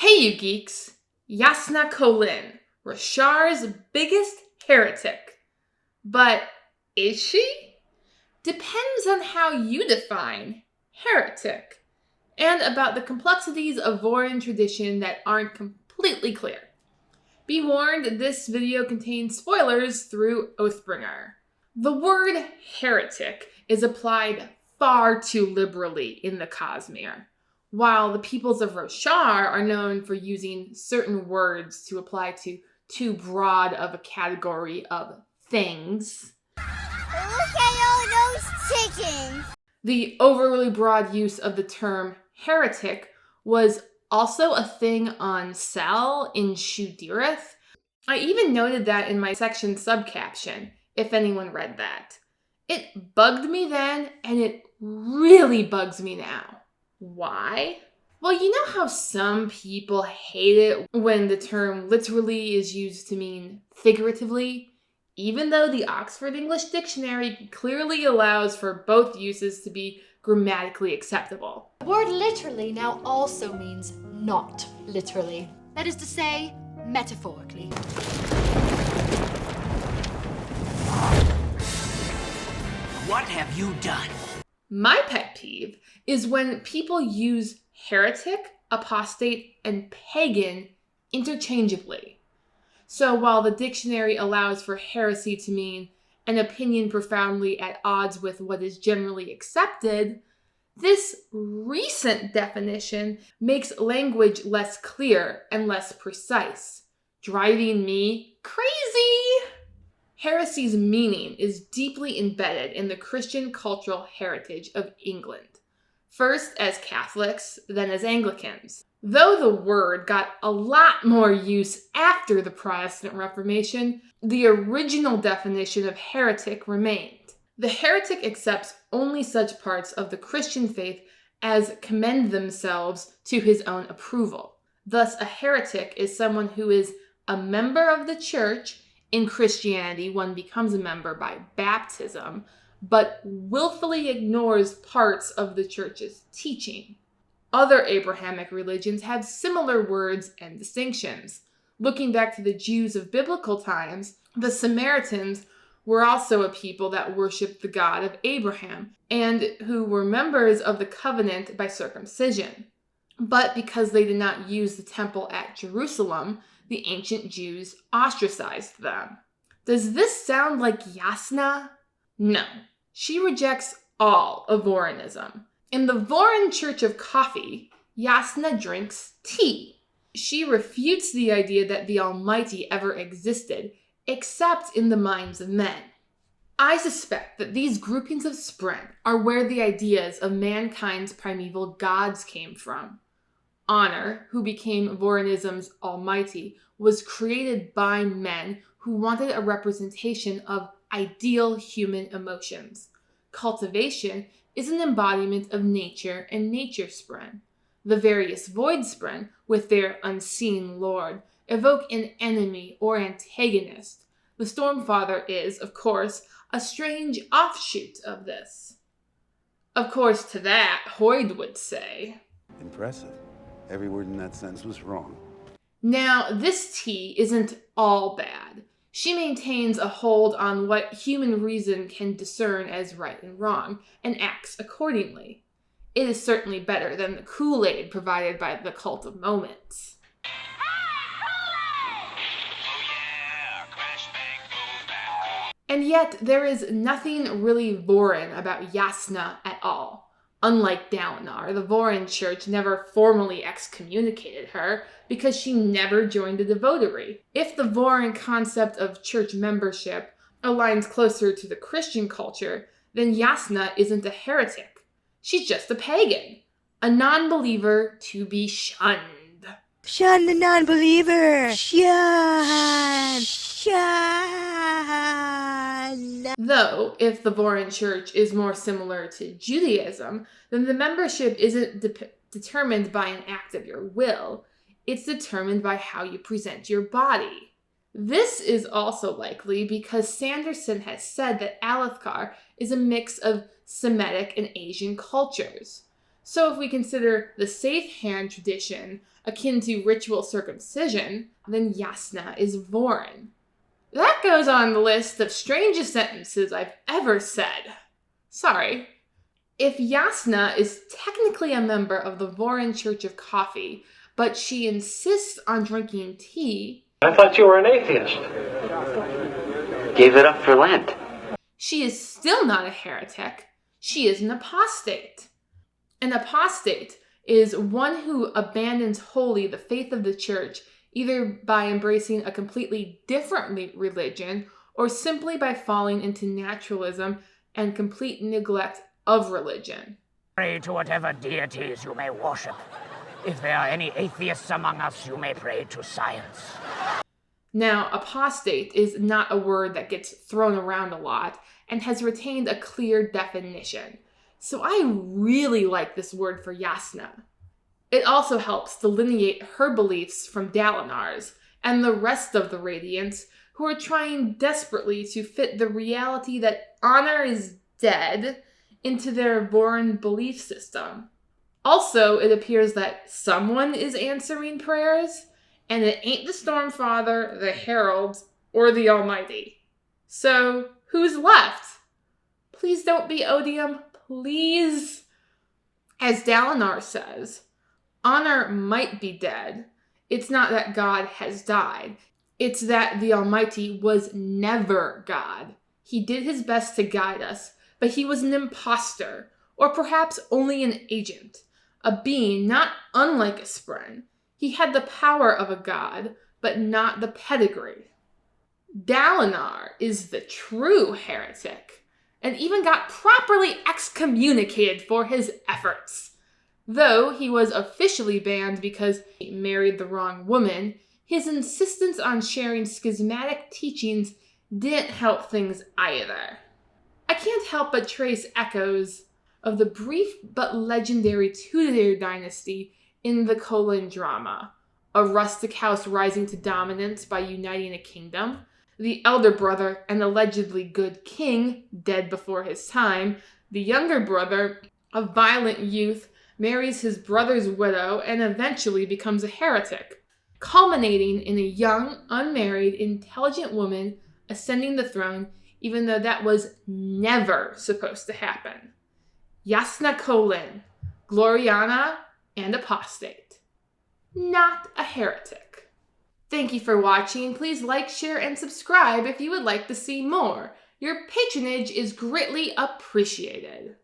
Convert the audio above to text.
Hey you geeks! Jasnah Kholin, Rashar's biggest heretic. But is she? Depends on how you define heretic, and about the complexities of Vorin tradition that aren't completely clear. Be warned, this video contains spoilers through Oathbringer. The word heretic is applied far too liberally in the Cosmere, while the peoples of Roshar are known for using certain words to apply to too broad of a category of things. Look at all those chickens! The overly broad use of the term heretic was also a thing on Sel in Shudireth. I even noted that in my section subcaption, if anyone read that. It bugged me then, and it really bugs me now. Why? Well, you know how some people hate it when the term literally is used to mean figuratively? Even though the Oxford English Dictionary clearly allows for both uses to be grammatically acceptable. The word literally now also means not literally. That is to say, metaphorically. What have you done? My pet peeve is when people use heretic, apostate, and pagan interchangeably. So while the dictionary allows for heresy to mean an opinion profoundly at odds with what is generally accepted, this recent definition makes language less clear and less precise, driving me crazy. Heresy's meaning is deeply embedded in the Christian cultural heritage of England, first as Catholics, then as Anglicans. Though the word got a lot more use after the Protestant Reformation, the original definition of heretic remained. The heretic accepts only such parts of the Christian faith as commend themselves to his own approval. Thus, a heretic is someone who is a member of the church. In Christianity, one becomes a member by baptism, but willfully ignores parts of the church's teaching. Other Abrahamic religions have similar words and distinctions. Looking back to the Jews of biblical times, the Samaritans were also a people that worshipped the God of Abraham and who were members of the covenant by circumcision. But because they did not use the temple at Jerusalem, the ancient Jews ostracized them. Does this sound like Jasnah? No. She rejects all of Vorinism. In the Vorin Church of Coffee, Jasnah drinks tea. She refutes the idea that the Almighty ever existed, except in the minds of men. I suspect that these groupings of Spren are where the ideas of mankind's primeval gods came from. Honor, who became Vorinism's Almighty, was created by men who wanted a representation of ideal human emotions. Cultivation is an embodiment of nature and nature Spren. The various void Spren, with their unseen lord, evoke an enemy or antagonist. The Stormfather is, of course, a strange offshoot of this. Of course, to that, Hoyd would say, Impressive. Every word in that sentence was wrong. Now, this tea isn't all bad. She maintains a hold on what human reason can discern as right and wrong, and acts accordingly. It is certainly better than the Kool-Aid provided by the Cult of Moments. And yet, there is nothing really Vorin about Jasnah at all. Unlike Dalinar, the Vorin Church never formally excommunicated her because she never joined the devotary. If the Vorin concept of church membership aligns closer to the Christian culture, then Jasnah isn't a heretic. She's just a pagan, a non-believer to be shunned. Shun the non-believer! Shun! Though, if the Vorin Church is more similar to Judaism, then the membership isn't determined by an act of your will. It's determined by how you present your body. This is also likely because Sanderson has said that Alethkar is a mix of Semitic and Asian cultures. So if we consider the safe hand tradition akin to ritual circumcision, then Jasnah is Vorin. That goes on the list of strangest sentences I've ever said. Sorry. If Jasnah is technically a member of the Vorin Church of Coffee, but she insists on drinking tea... I thought you were an atheist. Gave it up for Lent. She is still not a heretic. She is an apostate. An apostate is one who abandons wholly the faith of the church, either by embracing a completely different religion or simply by falling into naturalism and complete neglect of religion. Pray to whatever deities you may worship. If there are any atheists among us, you may pray to science. Now, apostate is not a word that gets thrown around a lot and has retained a clear definition. So I really like this word for Jasnah. It also helps delineate her beliefs from Dalinar's and the rest of the Radiants who are trying desperately to fit the reality that honor is dead into their Vorin belief system. Also, it appears that someone is answering prayers, and it ain't the Stormfather, the Heralds, or the Almighty. So, who's left? Please don't be odium, please. As Dalinar says, honor might be dead. It's not that God has died. It's that the Almighty was never God. He did his best to guide us, but he was an imposter, or perhaps only an agent, a being not unlike a spren. He had the power of a god, but not the pedigree. Dalinar is the true heretic, and even got properly excommunicated for his efforts. Though he was officially banned because he married the wrong woman, his insistence on sharing schismatic teachings didn't help things either. I can't help but trace echoes of the brief but legendary Tudor dynasty in the Kholin drama, a rustic house rising to dominance by uniting a kingdom, the elder brother, an allegedly good king, dead before his time, the younger brother, a violent youth, marries his brother's widow and eventually becomes a heretic, culminating in a young, unmarried, intelligent woman ascending the throne, even though that was never supposed to happen. Jasnah Kholin, Gloriana, and apostate. Not a heretic. Thank you for watching. Please like, share, and subscribe if you would like to see more. Your patronage is greatly appreciated.